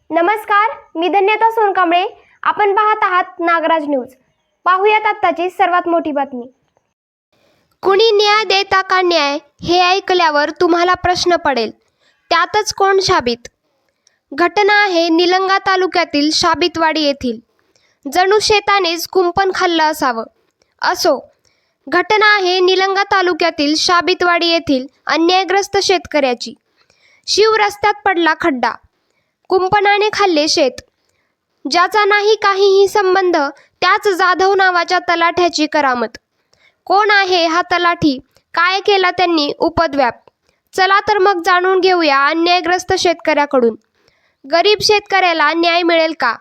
नमस्कार, मी धन्यता सोनकांबळे. आपण पाहत आहात नागराज न्यूज. पाहूयात आत्ताची सर्वात मोठी बातमी. कुणी न्याय देता का न्याय हे ऐकल्यावर तुम्हाला प्रश्न पडेल, त्यातच कोण शाबित? घटना आहे निलंगा तालुक्यातील शाबितवाडी येथील. जणू शेतानेच कुंपण खाल्लं असावं. असो, घटना आहे निलंगा तालुक्यातील शाबितवाडी येथील अन्यायग्रस्त शेतकऱ्याची. शिव रस्त्यात पडला खड्डा, कुंपणाने खाल्ले शेत. ज्याचा नाही काहीही संबंध त्याच जाधव नावाच्या तलाठ्याची करामत. कोण आहे हा तलाठी? काय केला त्यांनी उपद्व्याप? चला तर मग जाणून घेऊया अन्यायग्रस्त शेतकऱ्याकडून. गरीब शेतकऱ्याला न्याय मिळेल का?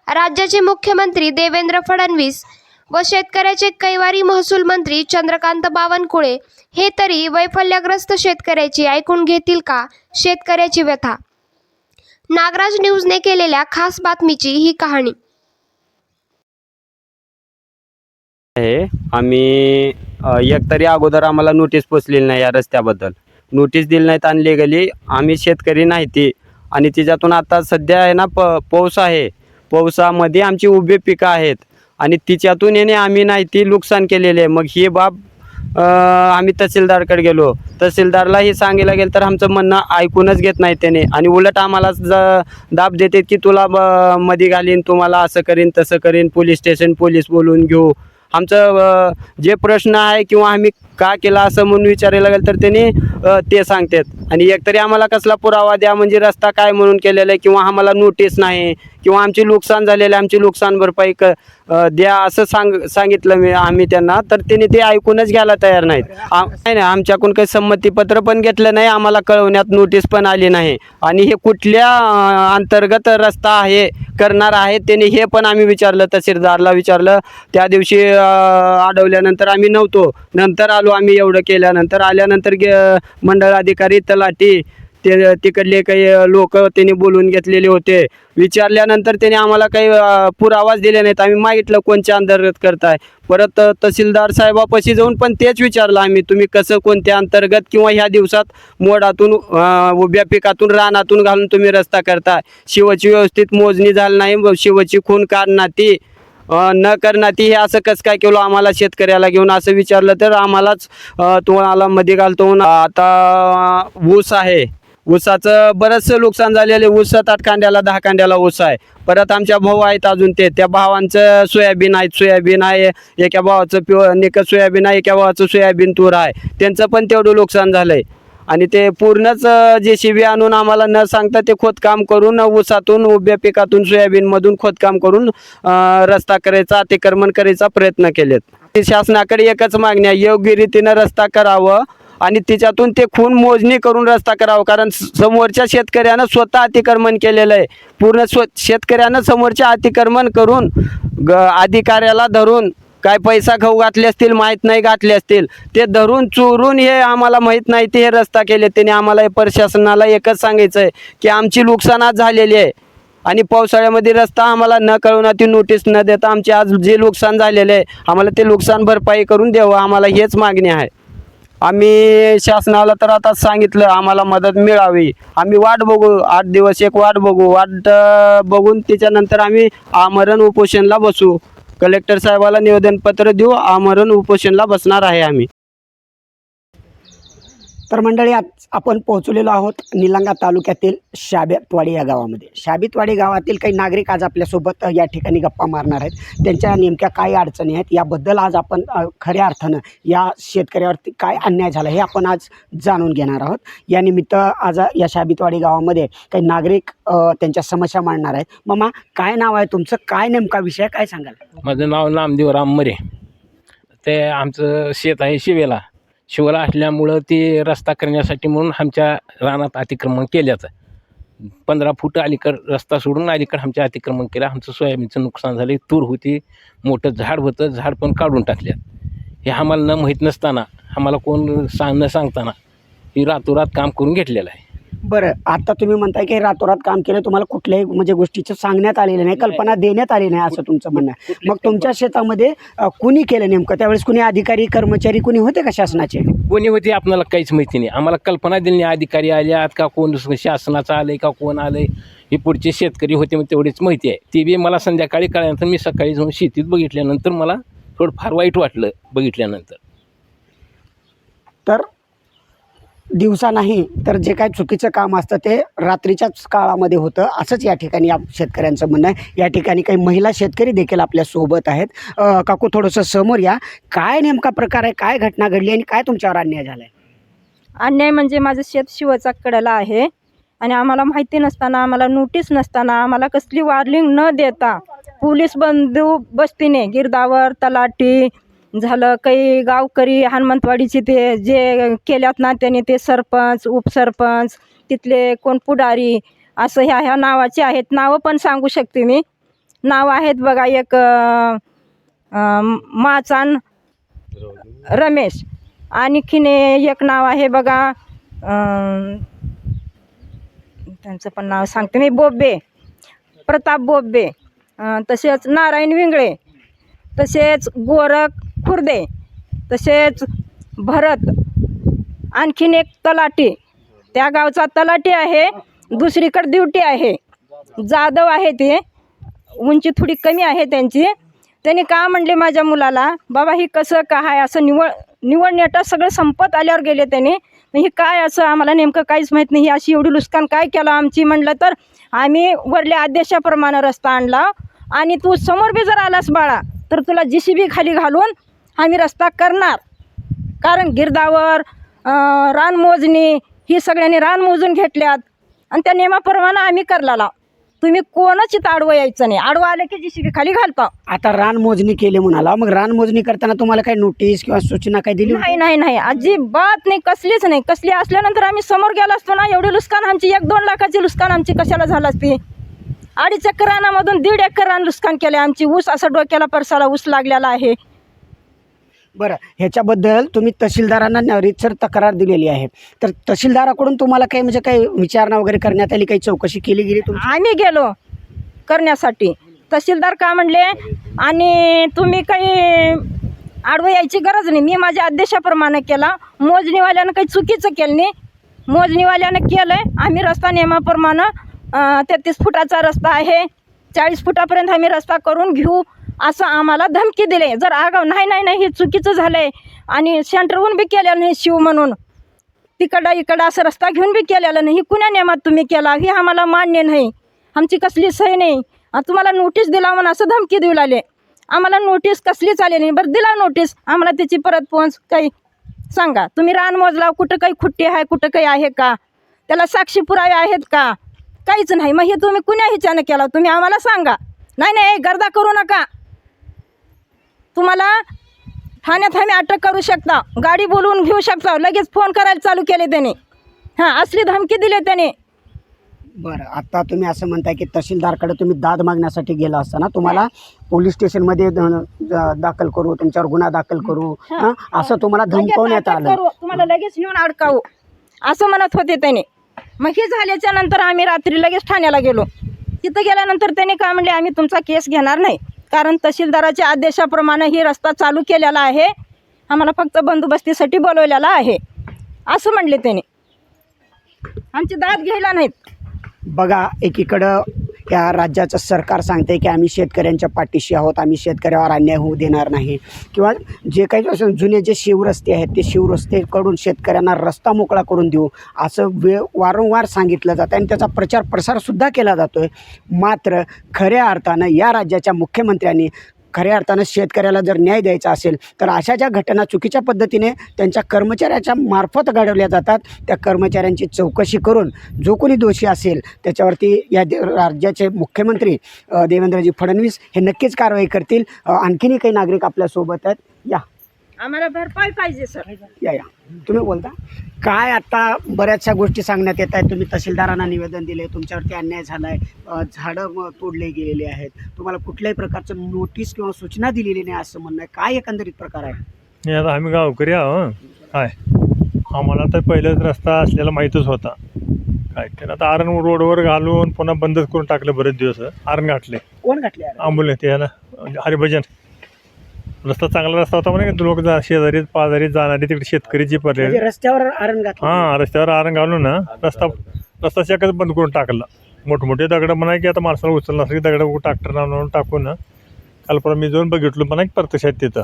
राज्याचे मुख्यमंत्री देवेंद्र फडणवीस व शेतकऱ्याचे कैवारी महसूल मंत्री चंद्रकांत बावनकुळे हे तरी वैफल्यग्रस्त शेतकऱ्याची ऐकून घेतील का शेतकऱ्याची व्यथा? नागराज न्यूजने केलेल्या खास बातमीची ही कहाणी आहे. आम्ही एकतरी अगोदर आम्हाला नोटीस पोचलेली नाही या रस्त्याबद्दल. नोटीस दिली नाहीत आणि लिगली आम्ही शेतकरी नाही ती. आणि तिच्यातून आता सध्या आहे ना पाऊस आहे. पावसामध्ये आमची उभी पिकं आहेत आणि तिच्यातून येणे आम्ही नाही ती नुकसान केलेले आहे. मग ही बाब आम्ही तहसीलदारकडे गेलो. तहसीलदारलाही सांगायला गेलं तर आमचं म्हणणं ऐकूनच घेत नाही त्याने आणि उलट आम्हाला दाब देते की तुला मध्ये घालीन, तुम्हाला असं करीन तसं करीन, पोलीस स्टेशन पोलीस बोलून घेऊ. आमचं जे प्रश्न आहे किंवा आम्ही का केला असं म्हणून विचारायला गेलं तर त्यांनी ते सांगतात. आणि एकतरी आम्हाला कसला पुरावा द्या, म्हणजे रस्ता काय म्हणून केलेला आहे किंवा आम्हाला नोटीस नाही किंवा आमची नुकसान झालेलं आमची नुकसान भरपाई द्या असं सांगितलं आम्ही त्यांना. तर त्यांनी ते ऐकूनच घ्यायला तयार नाहीत. नाही आमच्याकडून काही संमतीपत्र पण घेतलं नाही, आम्हाला कळवण्यात नोटीस पण आली नाही. आणि हे कुठल्या अंतर्गत रस्ता आहे करणार आहे त्यांनी हे पण आम्ही विचारलं, तहसीलदारला विचारलं. त्या दिवशी अडवल्यानंतर आम्ही नव्हतो, नंतर आलो आम्ही. एवढं केल्यानंतर आल्यानंतर मंडळ अधिकारी तलाठी ते तिकडले काही लोक त्यांनी बोलून घेतलेले होते. विचारल्यानंतर त्यांनी आम्हाला काही पुरावाच दिले नाहीत. आम्ही मागितलं कोणत्या अंतर्गत करताय. परत तहसीलदार साहेबापाशी जाऊन पण तेच विचारलं आम्ही, तुम्ही कसं कोणत्या अंतर्गत किंवा ह्या दिवसात मोडातून उभ्या पिकातून रानातून घालून तुम्ही रस्ता करताय. शिवची व्यवस्थित मोजणी झाली नाही, शिवची खून काढणार ती न करणार ती, हे असं कसं काय केलं आम्हाला शेतकऱ्याला घेऊन असं विचारलं. तर आम्हालाच तुम्हाला मध्ये घालतो. आता ऊस आहे, ऊसाचं बरंचसं नुकसान झालेलं. ऊस 7-8 कांड्याला 10 कांड्याला ऊस आहे. परत आमच्या भाऊ आहेत अजून त्या भावांचं सोयाबीन आहे. एका भावाचं निकत सोयाबीन आहे, एका भावाचं सोयाबीन तूर आहे. त्यांचं पण तेवढं नुकसान झालं आहे. आणि ते पूर्णच JCB आणून आम्हाला न सांगता ते खोदकाम करून ऊसातून उभ्या पिकातून सोयाबीनमधून खोदकाम करून रस्ता करायचा, अतिक्रमण करायचा प्रयत्न केलेत. शासनाकडे एकच मागणी आहे, योग्य रीतीनं रस्ता करावं आणि तिच्यातून ते खून मोजणी करून रस्ता करावा. कारण समोरच्या शेतकऱ्यानं स्वतः अतिक्रमण केलेलं आहे. पूर्ण शेतकऱ्यानं समोरच्या अतिक्रमण करून अधिकाऱ्याला धरून काय पैसा खाऊ घातले असतील, माहीत नाही घातले असतील, ते धरून चोरून हे आम्हाला माहीत नाही ते हे रस्ता केले. त्याने आम्हाला प्रशासनाला एकच सांगायचं आहे की आमची नुकसानात झालेली आहे आणि पावसाळ्यामध्ये रस्ता आम्हाला न कळवणार, ती नोटीस न देता आमचे आज जे नुकसान झालेले आहे आम्हाला ते नुकसान भरपाई करून द्यावं. आम्हाला हेच मागणी आहे. आम्ही शासनाला तर आता सांगितलं आम्हाला मदत मिळावी. आम्ही वाट बघू, 8 दिवस एक वाट बघू. वाट बघून त्याच्यानंतर आम्ही आमरण उपोषणला बसू. कलेक्टर साहेबाला निवेदनपत्र देऊ, आमरण उपोषणला बसणार आहे आम्ही. तर मंडळी, आज आपण पोहोचलेलो आहोत निलंगा तालुक्यातील शाबितवाडी या गावामध्ये. शाबितवाडी गावातील काही नागरिक आज आपल्यासोबत या ठिकाणी गप्पा मारणार आहेत. त्यांच्या नेमक्या काय अडचणी आहेत याबद्दल आज आपण खऱ्या अर्थानं या शेतकऱ्यावरती काय अन्याय झाला हे आपण आज जाणून घेणार आहोत. या निमित्त आज या शाबितवाडी गावामध्ये काही नागरिक त्यांच्या समस्या मांडणार आहेत. मामा, काय नाव आहे तुमचं, काय नेमका विषय, काय सांगाल? माझं नाव नामदेव राममरे. ते आमचं शेत आहे शिवेला असल्यामुळं ते रस्ता करण्यासाठी म्हणून आमच्या रानात अतिक्रमण केल्याचं. 15 फूट अलीकडं रस्ता सोडून अलीकडं आमच्या अतिक्रमण केलं. आमचं सोयाबीनचं नुकसान झालं. तूर होती, मोठं झाड होतं, झाड पण काढून टाकल्यात. हे आम्हाला न माहीत नसताना, आम्हाला कोण न सांगताना ही रातोरात काम करून घेतलेलं आहे. बरं, आता तुम्ही म्हणताय की रातोरात काम केलं, तुम्हाला कुठल्याही म्हणजे गोष्टीचं सांगण्यात आलेलं नाही, कल्पना देण्यात आली नाही असं तुमचं म्हणणं आहे. मग तुमच्या शेतामध्ये कुणी केलं नेमकं त्यावेळेस? कुणी अधिकारी कर्मचारी कुणी होते का शासनाचे? कोणी होते आपल्याला काहीच माहिती नाही. आम्हाला कल्पना दिली नाही. अधिकारी आल्यात का कोण शासनाचं आलंय का कोण आलंय हे पुढचे शेतकरी होते, मग तेवढीच माहिती आहे. ती बी मला संध्याकाळी कळल्यानंतर मी सकाळी जाऊन शेतीत बघितल्यानंतर मला थोडं फार वाईट वाटलं बघितल्यानंतर. तर दिवसा नाही तर जे काही चुकीचं काम असतं ते रात्रीच्याच काळामध्ये होतं असंच या ठिकाणी या शेतकऱ्यांचं म्हणणं आहे. या ठिकाणी काही महिला शेतकरी देखील आपल्या सोबत आहेत. काकू थोडंसं समोर या. काय नेमका प्रकार आहे, काय घटना घडली आणि काय तुमच्यावर अन्याय झाला आहे? अन्याय म्हणजे माझं शेत शिवाचा कडेला आहे आणि आम्हाला माहिती नसताना, आम्हाला नोटीस नसताना, आम्हाला कसली वॉर्निंग न देता पोलीस बंदोबस्तीने गिरदावर तलाठी झालं, काही गावकरी हनुमंतवाडीचे ते जे केल्यात ना त्यांनी, ते सरपंच उपसरपंच तिथले कोण पुढारी असं ह्या नावाचे आहेत. नावं पण सांगू शकते मी. नाव आहेत बघा, एक माचान रमेश, आणखीन एक नाव आहे बघा, त्यांचं पण नाव सांगते मी, बोब्बे, प्रताप बोब्बे, तसेच नारायण विंगळे, तसेच गोरख खुर्दे, तसेच भरत, आणखीन एक तलाठी, त्या गावचा तलाठी आहे, दुसरीकडे ड्युटी आहे, जाधव आहे, ते उंची थोडी कमी आहे त्यांची. त्यांनी का म्हणले माझ्या मुलाला, बाबा ही कसं काय असं निवड नेटा सगळं संपत आल्यावर गेले त्यांनी. हे काय असं आम्हाला नेमकं काहीच माहीत नाही, अशी एवढी लुस्कान काय केलं आमची. म्हणलं तर आम्ही वरल्या आदेशाप्रमाणे रस्ता आणला आणि तू समोर बी जर आलास बाळा तर तुला JCB खाली घालून आम्ही रस्ता करणार. कारण गिरदावर रान मोजणी ही सगळ्यांनी रान मोजून घेतल्यात आणि त्या नियमाप्रमाणे आम्ही करलेला. तुम्ही कोणाची आडवं यायचं नाही, आडवं आलं की JCB खाली घालतो. आता रान मोजणी केली म्हणाला, मग रान मोजणी करताना तुम्हाला काही नोटीस किंवा सूचना काही दिली होती? नाही, अजिबात नाही, कसलीच नाही. कसली असल्यानंतर आम्ही समोर गेलो असतो ना, एवढी लुस्कान आमची 1-2 लाखाची लुस्कान आमची कशाला झालं असती. 2.5 एकर रानामधून 1.5 एकर रान लुस्कान केले आमची. ऊस असं डोक्याला परसाला ऊस लागलेला आहे. बरं, ह्याच्याबद्दल तुम्ही तहसीलदारांना रीतसर तक्रार दिलेली आहे, तर तहसीलदाराकडून तुम्हाला काही म्हणजे काही विचारणा वगैरे करण्यात आली, काही चौकशी केली गेली तुमची? आम्ही गेलो करण्यासाठी. तहसीलदार का म्हणले, आणि तुम्ही काही आडवं यायची गरज नाही, मी माझ्या आदेशाप्रमाणे केला. मोजणीवाल्यानं काही चुकीचं केलं नाही, मोजणीवाल्यानं केलं आहे. आम्ही रस्ता नियमाप्रमाणे 33 फुटाचा रस्ता आहे, 40 फुटापर्यंत आम्ही रस्ता करून घेऊ असं आम्हाला धमकी दिले. जर आगाव नाही हे चुकीचं झालं आहे आणि सेंटरहून बी केलेलं नाही, शिव म्हणून तिकडं असं रस्ता घेऊन बी केलेलं नाही, कुण्या नियमात तुम्ही केला हे आम्हाला मान्य नाही, आमची कसली सही नाही, तुम्हाला नोटीस दिला म्हणून असं धमकी देऊ लागले. आम्हाला नोटीस कसलीच आली नाही. बरं दिला नोटीस, आम्हाला त्याची परत पोहोच काही सांगा. तुम्ही रान मोजला, कुठं काही खुट्टी आहे, कुठं काही आहे का, त्याला साक्षी पुरावे आहेत का, काहीच नाही. मग हे तुम्ही कुण्या ह्याच्यानं केला तुम्ही आम्हाला सांगा. नाही गर्दा करू नका, तुम्हाला ठाण्यात आम्ही अटक करू शकता, गाडी बोलवून घेऊ शकता. लगेच फोन करायला चालू केले त्याने. असली धमकी दिली त्याने. बरं, आता तुम्ही असं म्हणताय की तहसीलदारकडे तुम्ही दाद मागण्यासाठी गेला असताना तुम्हाला पोलीस स्टेशनमध्ये दाखल करू, तुमच्यावर गुन्हा दाखल करू असं तुम्हाला धमकवण्यात आलं, तुम्हाला लगेच येऊन अडकावू असं म्हणत होते त्याने. मग हे झाल्याच्या नंतर आम्ही रात्री लगेच ठाण्याला गेलो. तिथं गेल्यानंतर त्याने काय म्हणले, आम्ही तुमचा केस घेणार नाही, कारण तहसीलदाराच्या आदेशाप्रमाणे ही रस्ता चालू केलेला आहे, आम्हाला फक्त बंदोबस्तीसाठी बोलवलेला आहे असं म्हणले त्याने. आमची दाद घ्यायला नाहीत. बघा, एकीकडं या राज्याचं सरकार सांगते की आम्ही शेतकऱ्यांच्या पाठीशी आहोत, आम्ही शेतकऱ्यावर अन्याय होऊ देणार नाही, किंवा जे काही जुने जे शिवरस्ते आहेत ते शिवरस्तेकडून शेतकऱ्यांना रस्ता मोकळा करून देऊ असं वारंवार सांगितलं जातं आणि त्याचा प्रचार प्रसारसुद्धा केला जातो आहे. मात्र खऱ्या अर्थानं या राज्याच्या मुख्यमंत्र्यांनी खऱ्या अर्थानं शेतकऱ्याला जर न्याय द्यायचा असेल तर अशा ज्या घटना चुकीच्या पद्धतीने त्यांच्या कर्मचाऱ्याच्या मार्फत घडवल्या जातात त्या कर्मचाऱ्यांची चौकशी करून जो कोणी दोषी असेल त्याच्यावरती या राज्याचे मुख्यमंत्री देवेंद्रजी फडणवीस हे नक्कीच कारवाई करतील. आणखीनही काही नागरिक आपल्यासोबत आहेत. या, आम्हाला भरपाई पाहिजे सर. या तुम्ही बोलता काय? आता बऱ्याचशा गोष्टी सांगण्यात येत आहेत. तुम्ही तहसीलदारांना निवेदन दिले, तुमच्यावरती अन्याय झाला आहे, झाडं तोडले गेलेले आहेत, तुम्हाला कुठल्याही प्रकारचं नोटीस किंवा सूचना दिलेली नाही असं म्हणणं आहे. काय एकंदरीत प्रकार आहे? नाही, आता आम्ही गावकरी आहो काय, आम्हाला तर पहिलेच रस्ता असलेला माहीतच होता, काय त्यानं आता आरण रोडवर घालून पुन्हा बंदच करून टाकलं बरेच दिवस. आरण घातले कोण घातले आंबोले ते ना हरिभजन. रस्ता चांगला रस्ता होता म्हणे लोक शेजारी पाजारी जाणारे तिकडे शेतकरी जी पडले. म्हणजे रस्त्यावर आरण घातलं. हां रस्त्यावर आरण घालून ना रस्ता शेकच बंद करून टाकला. मोठमोठे दगड म्हणा की आता माणसाला उचललं असं की दगड ट्रॅक्टर आणून टाकून ना काल परवा मी जाऊन बघितलो म्हणा की प्रत्यक्षात तिथं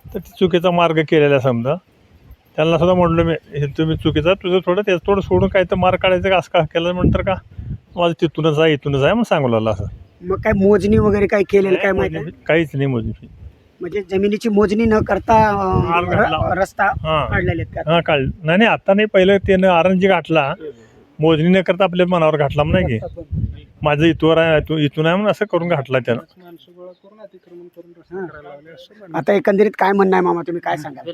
तर ती चुकीचा मार्ग केलेला समजा. त्यांना सुद्धा म्हटलं मी हे तुम्ही चुकीचा थोडं सोडून काय तर मार्ग काढायचं का असं का केलं म्हणतं का माझं तिथूनच आहे इथूनच आहे मग सांगू लागलं असं. मग काय मोजणी वगैरे काय केलेलं काय माहिती आहे? काहीच नाही मोजणी. म्हणजे जमिनीची मोजणी न करता आरण घातला. रस्ता हां काढलेले आहेत का? हां काढ नाही आता नाही पहिलं त्यानं आरण जी घातला मोजणी न करता आपल्या मनावर घातला म्हणा की माझं इथवर आहे इथून आहे म्हणून असं करून घातला त्यानं. आता एकंदरीत काय म्हणणं आहे मामा, तुम्ही काय सांगाल?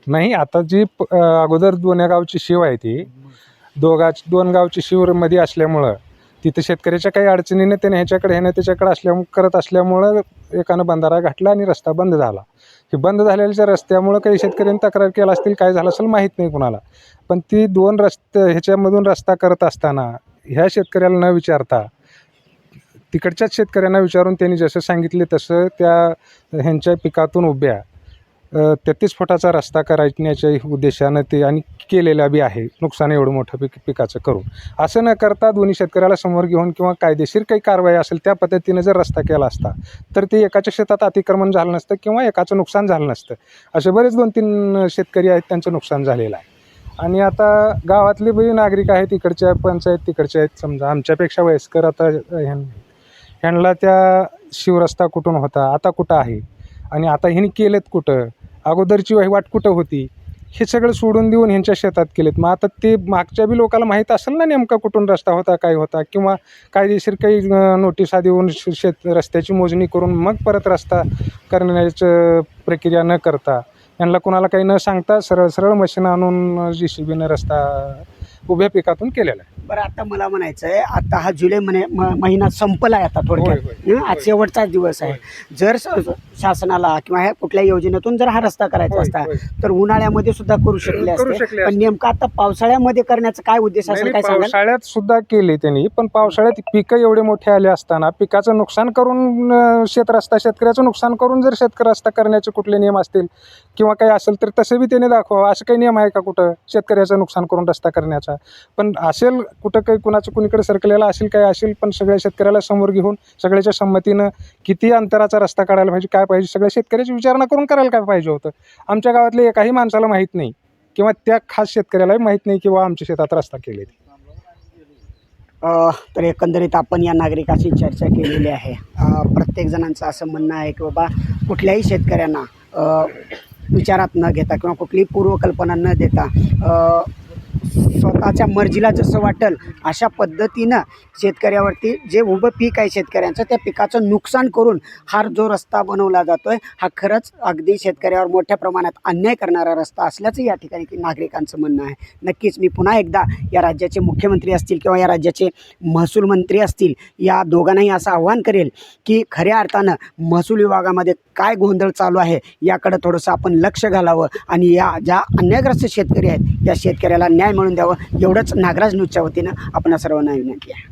नाही आता जी अगोदर दोन्ही गावची शिव आहे ती दोन गावची शिवमध्ये असल्यामुळं तिथं शेतकऱ्याच्या काही अडचणीने त्याने ह्याच्याकडे ह्याने त्याच्याकडे करत असल्यामुळं एकानं बंधारा घातला आणि रस्ता बंद झाला. हे बंद झालेल्या रस्त्यामुळं काही शेतकऱ्यांनी तक्रार केला असतील, काय झालं असेल माहीत नाही कुणाला. पण ती दोन ह्याच्यामधून रस्ता करत असताना ह्या शेतकऱ्याला न विचारता तिकडच्याच शेतकऱ्यांना विचारून त्यांनी जसं सांगितले तसं त्या ह्यांच्या पिकातून उभ्या 33 फुटाचा रस्ता करायच्या उद्देशानं ते आणि केलेला बी आहे नुकसान एवढं मोठं पिकाचं करून. असं न करता दोन्ही शेतकऱ्याला समोर घेऊन किंवा कायदेशीर काही कारवाई असेल त्या पद्धतीनं जर रस्ता केला असता तर ते एकाच्या शेतात अतिक्रमण झालं नसतं किंवा एकाचं नुकसान झालं नसतं. असे बरेच 2-3 शेतकरी आहेत त्यांचं नुकसान झालेलं आहे. आणि आता गावातले बी नागरिक आहेत इकडच्या पंचायत तिकडच्या आहेत समजा आमच्यापेक्षा वयस्कर आता ह्यांना त्या शिवरस्ता कुठून होता आता कुठं आहे आणि आता ह्यांनी केलेत कुठं, अगोदरची वहिवाट कुठं होती, हे सगळं सोडून देऊन ह्यांच्या शेतात केलेत. मग आता ते मागच्या बी लोकांना माहीत असेल ना नेमका कुठून रस्ता होता काय होता किंवा कायदेशीर काही नोटिसा देऊन रस्त्याची मोजणी करून मग परत रस्ता करण्याचं प्रक्रिया न करता यांना कोणाला काही न सांगता सरळ मशीन आणून JCBनं रस्ता उभ्या पिकातून केलेला आहे. बरं आता मला म्हणायचं आहे, आता हा जुलै महिना संपला आहे आता थोडक्यात, आज शेवटचाच दिवस आहे. जर शासनाला किंवा ह्या कुठल्या योजनेतून जर हा रस्ता करायचा असता तर उन्हाळ्यामध्ये सुद्धा करू शकले असते. पण नेमका आता पावसाळ्यामध्ये करण्याचा काय उद्देश असेल काय सांगाल? पावसाळ्यात सुद्धा केले त्यांनी, पण पावसाळ्यात पिकं एवढे मोठे आले असताना पिकाचं नुकसान करून शेतकऱ्याचं नुकसान करून जर शेतकरी रस्ता करण्याचे कुठले नियम असतील किंवा काही असेल तर तसे बी त्याने दाखवा. असं काही नियम आहे का कुठं शेतकऱ्याचं नुकसान करून रस्ता करण्याचा? पण असेल कुठं काही कुणाचं कुणीकडे सरकलेला असेल काय असेल, पण सगळ्या शेतकऱ्याला समोर घेऊन सगळ्याच्या संमतीनं किती अंतराचा रस्ता काढायला पाहिजे काय पाहिजे सगळ्या शेतकऱ्याची विचारणा करून करायला काय पाहिजे होतं. आमच्या गावातल्या एकाही माणसाला माहीत नाही किंवा त्या खास शेतकऱ्यालाही माहीत नाही किंवा आमच्या शेतात रस्ता केले. तर एकंदरीत आपण या नागरिकाशी चर्चा केलेली आहे. प्रत्येक जणांचं असं म्हणणं आहे की बाबा कुठल्याही शेतकऱ्यांना विचारात न घेता किंवा कुठलीही पूर्वकल्पना न देता स्वतःच्या मर्जीला जसं वाटेल अशा पद्धतीनं शेतकऱ्यावरती जे उभं पीक आहे शेतकऱ्यांचं त्या पिकाचं नुकसान करून हा जो रस्ता बनवला जातो आहे हा खरंच अगदी शेतकऱ्यावर मोठ्या प्रमाणात अन्याय करणारा रस्ता असल्याचं या ठिकाणी नागरिकांचं म्हणणं आहे. नक्कीच मी पुन्हा एकदा या राज्याचे मुख्यमंत्री असतील किंवा या राज्याचे महसूल मंत्री असतील या दोघांनाही असं आव्हान करेल की खऱ्या अर्थानं महसूल विभागामध्ये काय गोंधळ चालू आहे याकडं थोडंसं आपण लक्ष घालावं आणि या ज्या अन्यायग्रस्त शेतकरी आहेत या शेतकऱ्याला न्याय मिळवून द्यावं एवढंच नागराज न्यूजच्या वतीनं आपण सर्वांना विनंती आहे.